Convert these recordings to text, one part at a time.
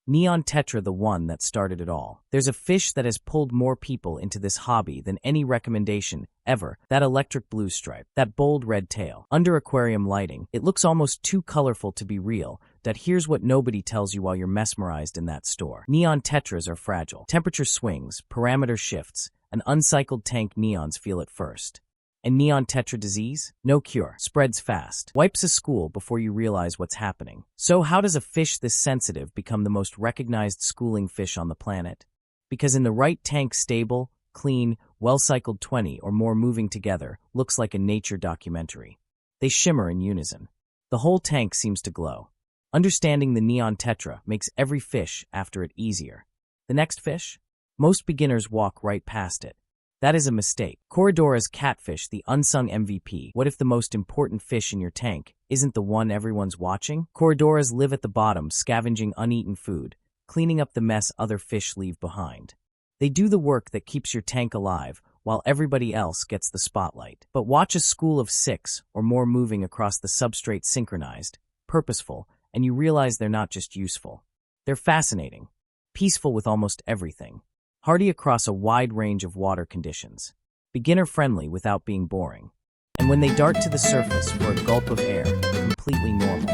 Neon Tetra, the one that started it all. There's a fish that has pulled more people into this hobby than any recommendation ever. That electric blue stripe, that bold red tail. Under aquarium lighting, it looks almost too colorful to be real. That here's what nobody tells you while you're mesmerized in that store. Neon Tetras are fragile. Temperature swings, parameter shifts. An uncycled tank neons feel it first. And Neon Tetra disease? No cure. Spreads fast. Wipes a school before you realize what's happening. So how does a fish this sensitive become the most recognized schooling fish on the planet? Because in the right tank, stable, clean, well-cycled 20 or more moving together looks like a nature documentary. They shimmer in unison. The whole tank seems to glow. Understanding the Neon Tetra makes every fish after it easier. The next fish? Most beginners walk right past it. That is a mistake. Corydoras Catfish, the unsung MVP. What if the most important fish in your tank isn't the one everyone's watching? Corydoras live at the bottom, scavenging uneaten food, cleaning up the mess other fish leave behind. They do the work that keeps your tank alive, while everybody else gets the spotlight. But watch a school of 6 or more moving across the substrate synchronized, purposeful, and you realize they're not just useful. They're fascinating, peaceful with almost everything. Hardy across a wide range of water conditions, beginner-friendly without being boring. And when they dart to the surface for a gulp of air, completely normal.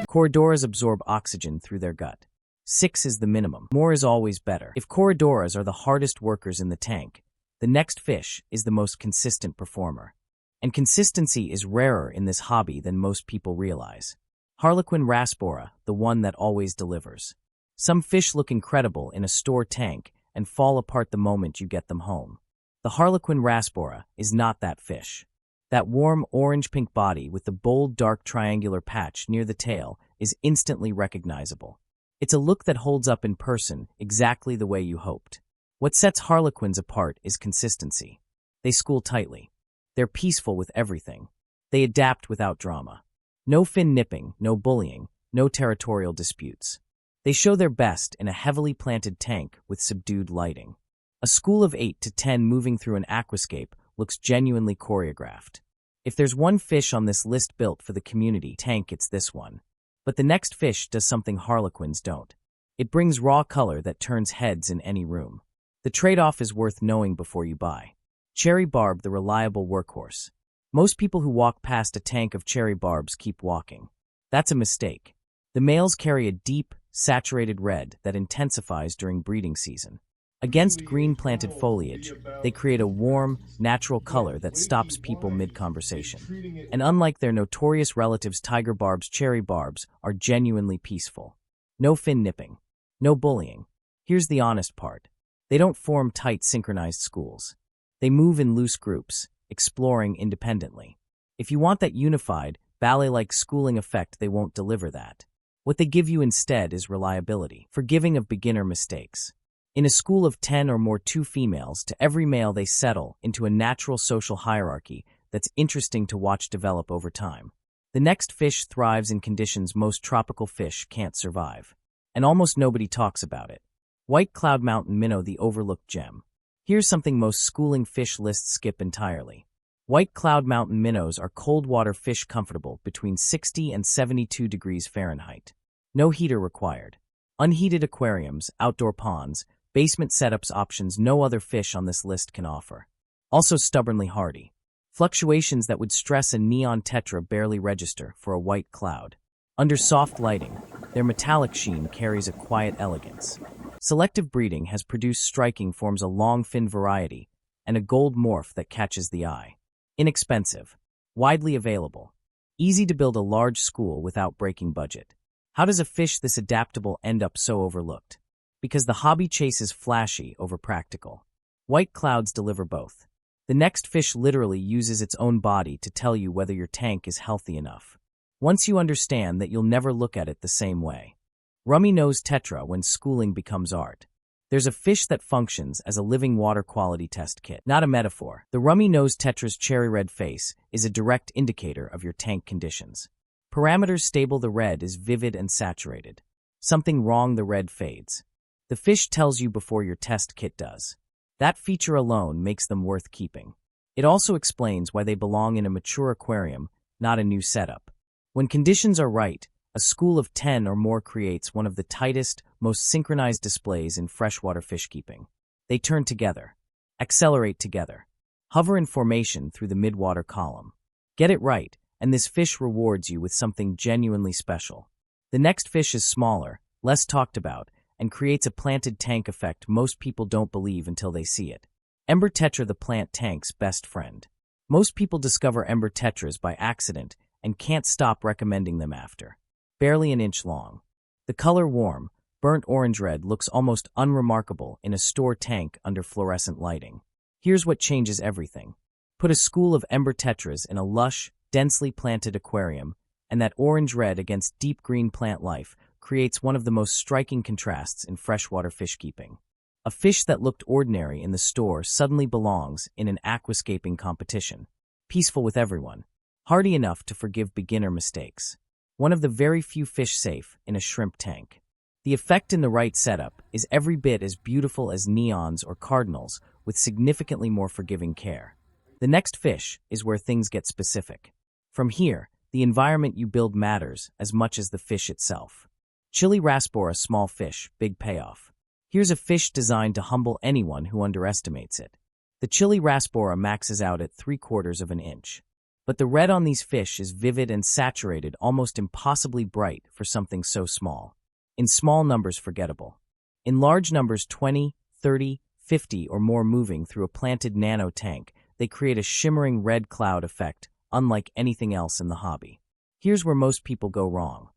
Corydoras absorb oxygen through their gut. 6 is the minimum. More is always better. If Corydoras are the hardest workers in the tank, the next fish is the most consistent performer. And consistency is rarer in this hobby than most people realize. Harlequin Rasbora, the one that always delivers. Some fish look incredible in a store tank and fall apart the moment you get them home. The Harlequin Rasbora is not that fish. That warm orange-pink body with the bold dark triangular patch near the tail is instantly recognizable. It's a look that holds up in person exactly the way you hoped. What sets Harlequins apart is consistency. They school tightly. They're peaceful with everything. They adapt without drama. No fin nipping, no bullying, no territorial disputes. They show their best in a heavily planted tank with subdued lighting. A school of 8 to 10 moving through an aquascape looks genuinely choreographed. If there's one fish on this list built for the community tank, it's this one. But the next fish does something Harlequins don't. It brings raw color that turns heads in any room. The trade-off is worth knowing before you buy. Cherry Barb, the reliable workhorse. Most people who walk past a tank of cherry barbs keep walking. That's a mistake. The males carry a deep, saturated red that intensifies during breeding season. Against green-planted foliage, they create a warm, natural color that stops people mid-conversation. And unlike their notorious relatives tiger barbs, cherry barbs are genuinely peaceful. No fin nipping. No bullying. Here's the honest part. They don't form tight, synchronized schools. They move in loose groups, exploring independently. If you want that unified, ballet-like schooling effect, they won't deliver that. What they give you instead is reliability, forgiving of beginner mistakes. In a school of 10 or more, 2 females to every male, they settle into a natural social hierarchy that's interesting to watch develop over time. The next fish thrives in conditions most tropical fish can't survive, and almost nobody talks about it. White Cloud Mountain Minnow, the overlooked gem. Here's something most schooling fish lists skip entirely. White Cloud Mountain Minnows are cold water fish comfortable between 60 and 72 degrees Fahrenheit. No heater required. Unheated aquariums, outdoor ponds, basement setups, options no other fish on this list can offer. Also stubbornly hardy. Fluctuations that would stress a Neon Tetra barely register for a white cloud. Under soft lighting, their metallic sheen carries a quiet elegance. Selective breeding has produced striking forms, a long fin variety, and a gold morph that catches the eye. Inexpensive. Widely available. Easy to build a large school without breaking budget. How does a fish this adaptable end up so overlooked? Because the hobby chases flashy over practical. White clouds deliver both. The next fish literally uses its own body to tell you whether your tank is healthy enough. Once you understand that, you'll never look at it the same way. Rummy Nose Tetra, when schooling becomes art. There's a fish that functions as a living water quality test kit, not a metaphor. The Rummy Nose Tetra's cherry red face is a direct indicator of your tank conditions. Parameters stable, the red is vivid and saturated. Something wrong, the red fades. The fish tells you before your test kit does. That feature alone makes them worth keeping. It also explains why they belong in a mature aquarium, not a new setup. When conditions are right, A school of 10 or more creates one of the tightest, most synchronized displays in freshwater fishkeeping. They turn together, accelerate together, hover in formation through the midwater column. Get it right, and this fish rewards you with something genuinely special. The next fish is smaller, less talked about, and creates a planted tank effect most people don't believe until they see it. Ember Tetra, the plant tank's best friend. Most people discover Ember Tetras by accident and can't stop recommending them after. Barely an inch long. The color warm, burnt orange-red looks almost unremarkable in a store tank under fluorescent lighting. Here's what changes everything. Put a school of Ember Tetras in a lush, densely planted aquarium, and that orange-red against deep green plant life creates one of the most striking contrasts in freshwater fishkeeping. A fish that looked ordinary in the store suddenly belongs in an aquascaping competition. Peaceful with everyone. Hardy enough to forgive beginner mistakes. One of the very few fish safe in a shrimp tank. The effect in the right setup is every bit as beautiful as neons or cardinals with significantly more forgiving care. The next fish is where things get specific. From here, the environment you build matters as much as the fish itself. Chili Rasbora, small fish, big payoff. Here's a fish designed to humble anyone who underestimates it. The Chili Rasbora maxes out at 3/4 of an inch. But the red on these fish is vivid and saturated, almost impossibly bright for something so small. In small numbers, forgettable. In large numbers, 20, 30, 50 or more moving through a planted nano tank, they create a shimmering red cloud effect, unlike anything else in the hobby. Here's where most people go wrong.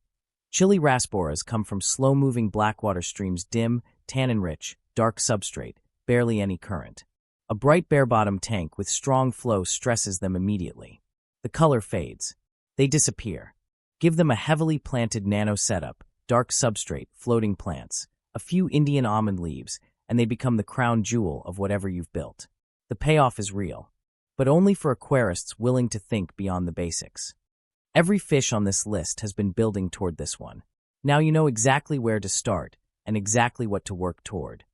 Chili Rasboras come from slow-moving blackwater streams, dim, tannin-rich, dark substrate, barely any current. A bright bare-bottom tank with strong flow stresses them immediately. The color fades. They disappear. Give them a heavily planted nano setup, dark substrate, floating plants, a few Indian almond leaves, and they become the crown jewel of whatever you've built. The payoff is real, but only for aquarists willing to think beyond the basics. Every fish on this list has been building toward this one. Now you know exactly where to start and exactly what to work toward.